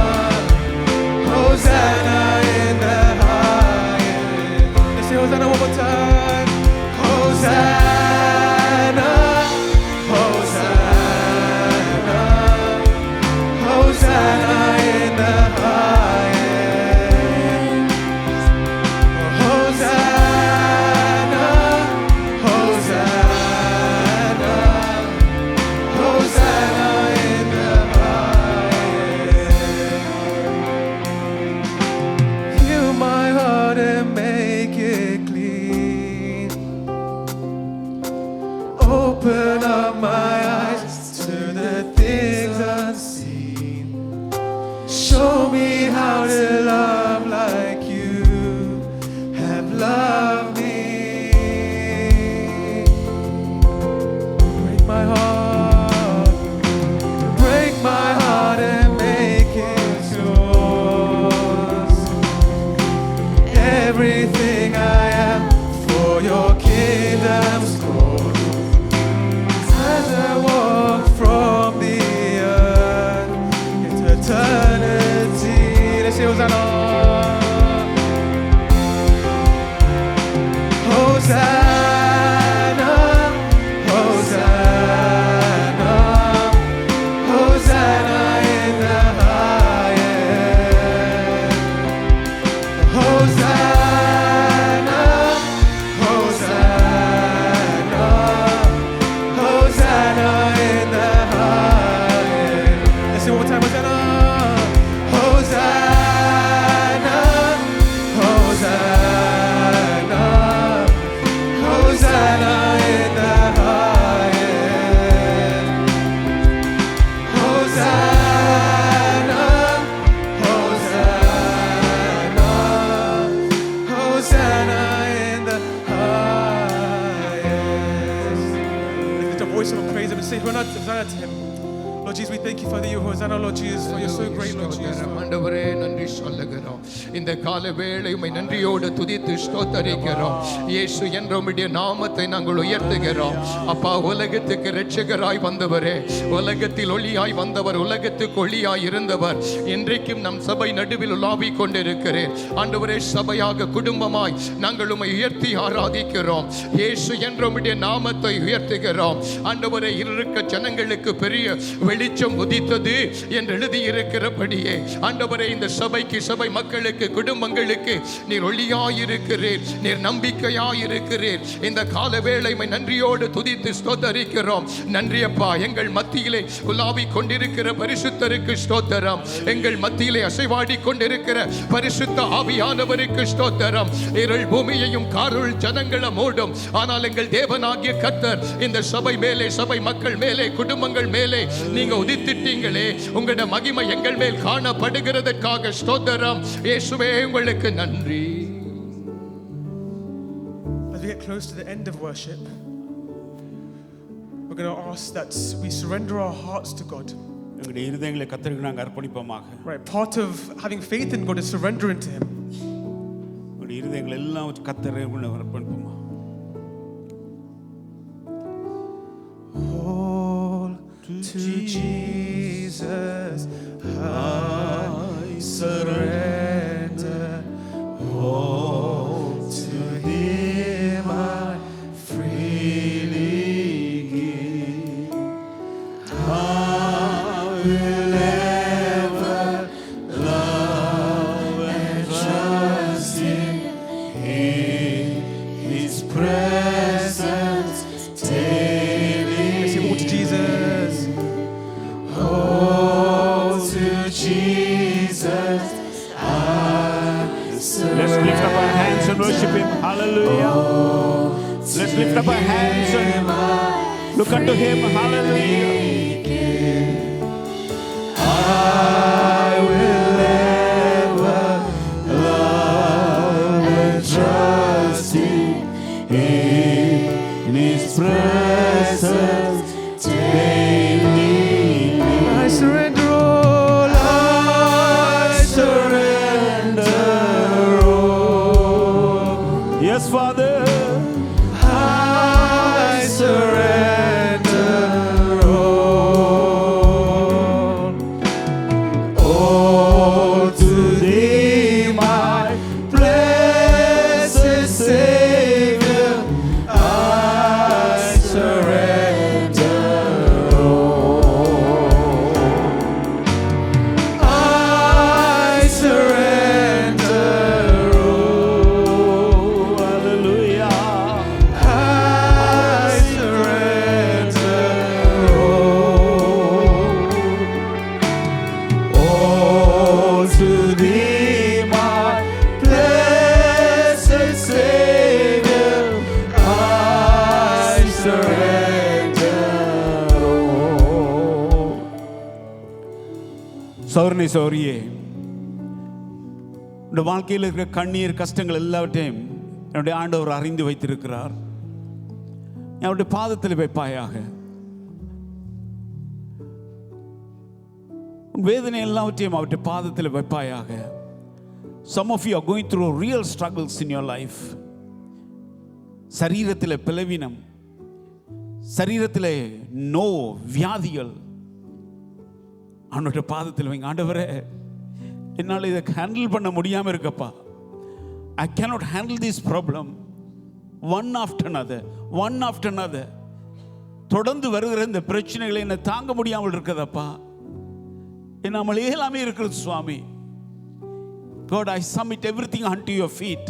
Hosanna in the highest. Let's say Hosanna one more time. Hosanna, Hosanna, Hosanna in the highest. Hosanna, Hosanna, Hosanna in the highest. Heal my heart and make it clean. Open up my eyes to the things unseen. Show me how to love like you have loved me. Break my heart, break my heart and make it yours. Everything I am for your kingdom's cause. As I walk from the earth into eternity. Let's say Hosanna. Hosanna, Hosanna, Hosanna in the highest. Hosanna, Hosanna, Hosanna in the highest. Let's sing one more time, Hosanna. Hosanna, Hosanna, Hosanna in the highest. Hosanna, Hosanna, Hosanna in the highest. Lift a voice of praise and say Hosanna to Him. Lord Jesus, we thank you for the Hosanna, Lord Jesus, for you're so great, Lord Jesus. ஆண்டவரே நன்றி சொல்லுகிறோம். இந்த கால வேளை உம்மை நன்றியோடு துதித்து ஸ்தோத்தரிக்கிறோம். இயேசு என்ற உம்முடைய நாமத்தை நாங்கள் உயர்த்துகிறோம். அப்பா, உலகத்துக்கு இரட்சகராய் வந்தவரே, உலகத்தில் ஒளியாய் வந்தவர், உலகத்துக்கு ஒளியாய் இருந்தவர், இன்றைக்கும் நம் சபை நடுவில் உலாவிக் கொண்டிருக்கிறேன். ஆண்டவரே, சபையாக குடும்பமாய் நாங்கள் உம்மை உயர்த்தி ஆராதிக்கிறோம். இயேசு என்ற உம்முடைய நாமத்தை உயர்த்துகிறோம். ஆண்டவரே, இருக்க ஜனங்களுக்கு பெரிய வெளிச்சம் உதித்தது என்று எழுதியிருக்கிறபடியே ஆண்டவரே, இந்த சபைக்கு, சபை மக்களுக்கு, குடும்பங்களுக்கு நீர் ஒளியாயிருக்கிறீர், நீர் நம்பிக்கையாயிருக்கிறீர். இந்த கால வேளை நன்றியோடு துதித்து ஸ்தோத்தரிக்கிறோம். நன்றி அப்பா. எங்கள் மத்தியிலே உலாவிக் கொண்டிருக்கிற பரிசுத்தருக்கு ஸ்தோத்திரம். எங்கள் மத்தியிலே அசைவாடி கொண்டிருக்கிற பரிசுத்த ஆவியானவருக்கு ஸ்தோத்திரம். இருள் பூமியையும் காருள் ஜனங்களை மூடும், ஆனால் எங்கள் தேவனாகிய கர்த்தர் இந்த சபை மேலே, சபை மக்கள் மேலே, குடும்பங்கள் மேலே நீங்க உதித்திட்டீங்களே. உங்களுடைய மகிமை எங்கள் மேல் காணப்படுகிறதற்காக ஸ்தோத்திரம். இயேசுவே, உங்களுக்கு நன்றி. As we get close to the end of worship, we're going to ask that we surrender our hearts to God. எங்களுடைய இருதயங்களை கர்த்தருக்கு நாங்கள் அர்ப்பணிப்போமாக. Right, part of having faith in God is surrendering to Him. எங்களுடைய இருதயங்களை எல்லாம் கர்த்தருக்கு அர்ப்பணிப்போமாக. All to Jesus I surrender. All to Him I freely give. I will ever love and trust Him in His presence daily. Let's say all to Jesus. All to Jesus I surrender. Let's lift up our hands and worship Him. Hallelujah. Let's lift up our hands and look unto Him. Hallelujah. I will ever love and trust Him in His presence daily. I surrender all. I surrender all. Yes, Father. I surrender all. All to Thee, my blessed Savior. I surrender all. I surrender all. Hallelujah. I surrender all to Thee, my blessed Savior. I surrender all. சௌரனே சௌரியே, இந்த வாழ்க்கையில் இருக்கிற கண்ணீர் கஷ்டங்கள் எல்லாவற்றையும் என்னுடைய ஆண்டவர் அறிந்து வைத்திருக்கிறார். அவருடைய பாதத்தில் வைப்பாயாக. வேதனை எல்லாவற்றையும் அவருடைய பாதத்தில் வைப்பாயாக. Some of you are going through real struggles in your life. சரீரத்தில் பிளவினம், சரீரத்தில் நோ வியாதிகள் அவனுடைய பாதத்தில் வைங்க. ஆண்டவரே, என்னால் இதை ஹேண்டில் பண்ண முடியாமல் இருக்கப்பா. I cannot handle this problem. One after another, one after another. தொடர்ந்து வருகிற இந்த பிரச்சனைகளை என்னை தாங்க முடியாமல் இருக்கிறதப்பா. என்னாமல் எல்லாமே இருக்கிறது சுவாமி. God, I submit everything unto your feet.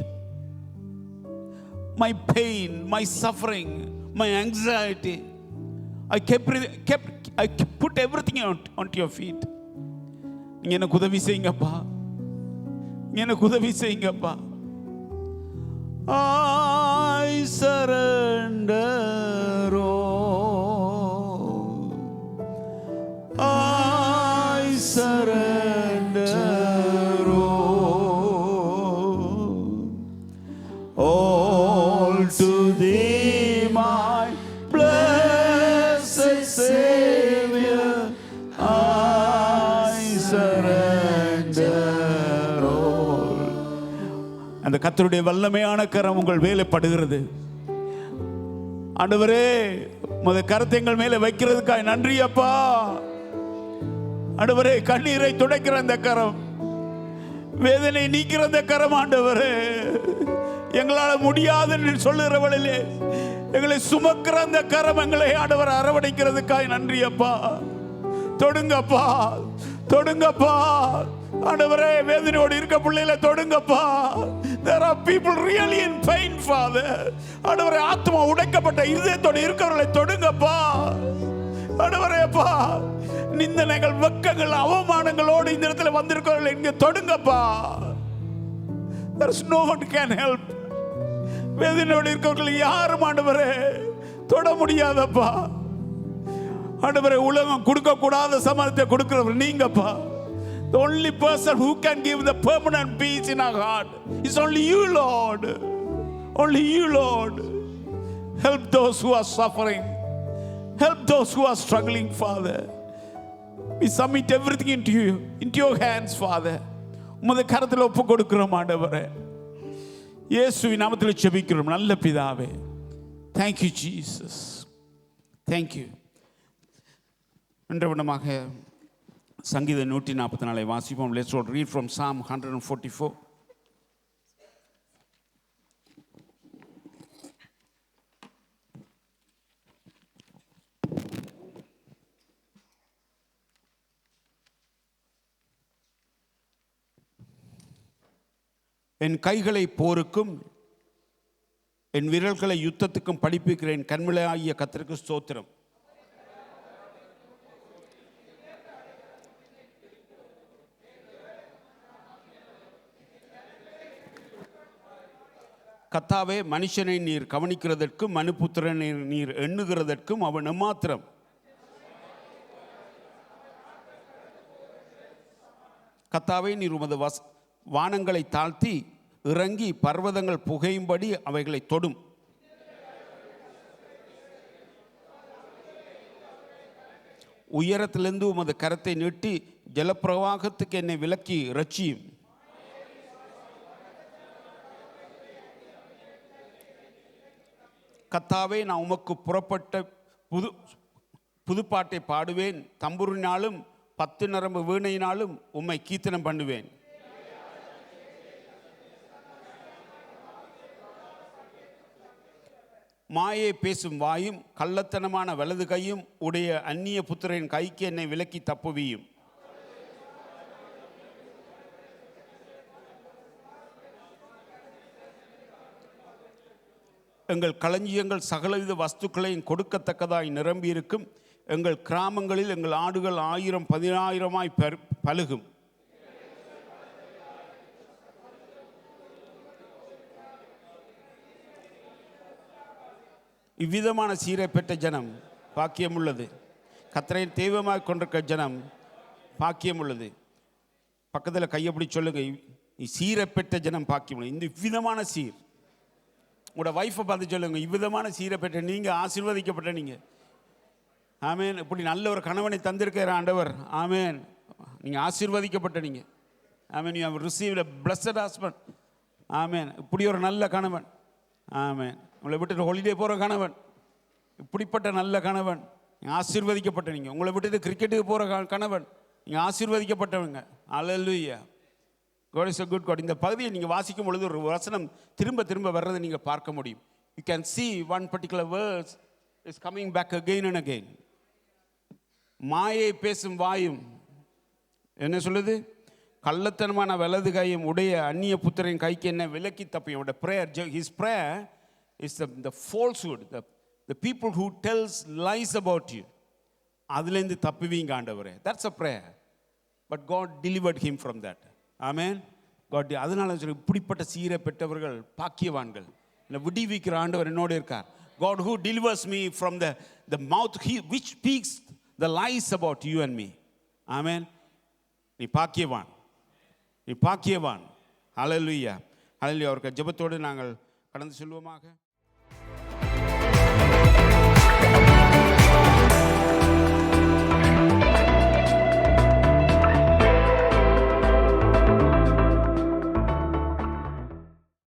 My pain, my suffering, my anxiety, I put everything onto your feet. நீங்க எனக்கு உதவி செய்யுங்கப்பா. எனக்கு உதவி செய்யுங்கப்பா. I surrender all. I surrender all to Thee, my blessed Savior. I surrender all. அந்த கர்த்தருடைய வல்லமையான கரம் உங்கள் மேலே படுகிறது. ஆண்டவரே, உமது கரத்தை எங்கள் மேலே வைக்கிறதுக்காக நன்றி அப்பா. ஆண்டவரே, கண்ணீரை துடைக்கிற அந்த கரம், வேதனை நீக்கிற அந்த கரம் ஆண்டவரே, எங்களால் முடியாதுன்னு சொல்லுகிறவளிலே எங்களை சுமக்கிற அந்த கரம் எங்களை ஆண்டவர் அரவணைக்கிறதுக்காக நன்றி அப்பா. தொடுங்கப்பா, தொடுங்கப்பா ஆண்டவரே, வேதனையோடு இருக்க பிள்ளைகளை தொடுங்கப்பா. There are people really in pain, Father. ஆண்டவரே, ஆத்மா உடைக்கப்பட்ட இதயத்தோடு இருக்கிறவர்களை தொடுங்கப்பா. ஆண்டவரேப்பா, நிந்தனைகள், வெட்கங்கள், அவமானங்களோடு இந்த இடத்துல வந்திருக்கிறவர்கள் இங்கே தொடுங்கப்பா. There is no one can help. வேதனையோடு இருக்கிறவர்கள் யாரும் ஆண்டவரே தொட முடியாதப்பா. ஆண்டவரே, உலகம் கொடுக்க கூடாத சமாதானத்தை கொடுக்கிறவர் நீங்கப்பா. The only person who can give the permanent peace in our heart is only you, Lord. Only you, Lord. Help those who are suffering. Help those who are struggling, Father. We submit everything into your hands, Father. உமது கரத்தில் ஒப்பு கொடுக்கிறோம் ஆண்டவரே. இயேசுவின் நாமத்தில் ஜெபிக்கிறோம் நல்ல பிதாவே. Thank you, Jesus. Thank you. இன்றைய சங்கீதம் 144 வாசிப்போம். Let's read from Psalm 144. என் கைகளை போருக்கும் என் விரல்களை யுத்தத்துக்கும் படிப்பிக்கிறேன். கண்மலையாகிய கர்த்தருக்கு ஸ்தோத்திரம். கர்த்தாவே, மனுஷனை நீர் கவனிக்கிறதற்கும் மனுபுத்திரனை நீர் எண்ணுகிறதற்கும் அவன் எம்மாத்திரம்? கர்த்தாவே, நீர் உமது வானங்களை தாழ்த்தி இறங்கி பர்வதங்கள் புகையும்படி அவைகளை தொடும். உயரத்திலிருந்து உமது கரத்தை நீட்டி ஜலப்பிரவாகத்துக்கு என்னை விலக்கி இரட்சியும். கர்த்தாவே, நான் உமக்கு புறப்பட்ட புதுப்பாட்டை பாடுவேன். தம்புரினாலும் 10 நரம்பு வீணையினாலும் உம்மை கீர்த்தனம் பண்ணுவேன். மாயை பேசும் வாயும் கள்ளத்தனமான வலது கையும் உடைய அந்நிய புத்திரன் கைக்கு என்னை விலக்கி தப்புவியும். எங்கள் களஞ்சியங்கள் சகலவித வஸ்துக்களையும் கொடுக்கத்தக்கதாய் நிரம்பியிருக்கும். எங்கள் கிராமங்களில் எங்கள் ஆடுகள் 1000-10,000 பலுகும். இவ்விதமான சீரை பெற்ற ஜனம் பாக்கியம் உள்ளது. கர்த்தரை தெய்வமாக கொண்டிருக்க ஜனம் பாக்கியம் உள்ளது. பக்கத்தில் கையப்படி சொல்லுங்க, சீரை பெற்ற ஜனம் பாக்கியம் உள்ளது. இந்த இவ்விதமான சீர் உங்களோட வைஃபை பார்த்து சொல்லுங்க, இவ்விதமான சீரை பெற்ற நீங்கள் ஆசீர்வதிக்கப்பட்ட நீங்கள். ஆமேன். இப்படி நல்ல ஒரு கணவனை தந்திருக்கிற ஆண்டவர். ஆமேன். நீங்கள் ஆசீர்வதிக்கப்பட்ட நீங்கள். ஆமேன். You have received a blessed husband. ஆமேன். இப்படி ஒரு நல்ல கணவன். ஆமேன். உங்களை விட்டுட்டு ஹாலிடே போகிற கணவன், இப்படிப்பட்ட நல்ல கணவன். நீங்கள் ஆசீர்வதிக்கப்பட்ட நீங்கள். உங்களை விட்டுட்டு கிரிக்கெட்டுக்கு போகிற கணவன், நீங்கள் ஆசீர்வதிக்கப்பட்டவங்க. அல்லேலூயா. God is a good God. இந்த பகுதியை நீங்கள் வாசிக்கும் பொழுது ஒரு வசனம் திரும்ப திரும்ப வர்றதை நீங்கள் பார்க்க முடியும். You can see one particular verse is coming back again and again. மாயை பேசும் வாயும் என்ன சொல்லுது? கள்ளத்தனமான வலது கையும் உடைய அந்நிய புத்திரன் கைக்கு என்ன விலக்கி தப்பியும். prayer, his prayer is the falsehood, the people who tells lies about you. அதிலிருந்து தப்புவீங்க ஆண்டவரே. That's a prayer. But God delivered him from that. Amen. God, அதனால சொல்லி இப்படிப்பட்ட சீரை பெற்றவர்கள் பாக்கியவான்கள். விடுவிக்கிற ஆண்டவர் என்னோடு இருக்கார். God who delivers me from the mouth which speaks the lies about you and me. ஆமேன். நீ பாக்கியவான், நீ பாக்கியவான். ஹல்லேலூயா, ஹல்லேலூயா. அவருக்கு ஜெபத்தோடு நாங்கள் கடந்து செல்வோமாக.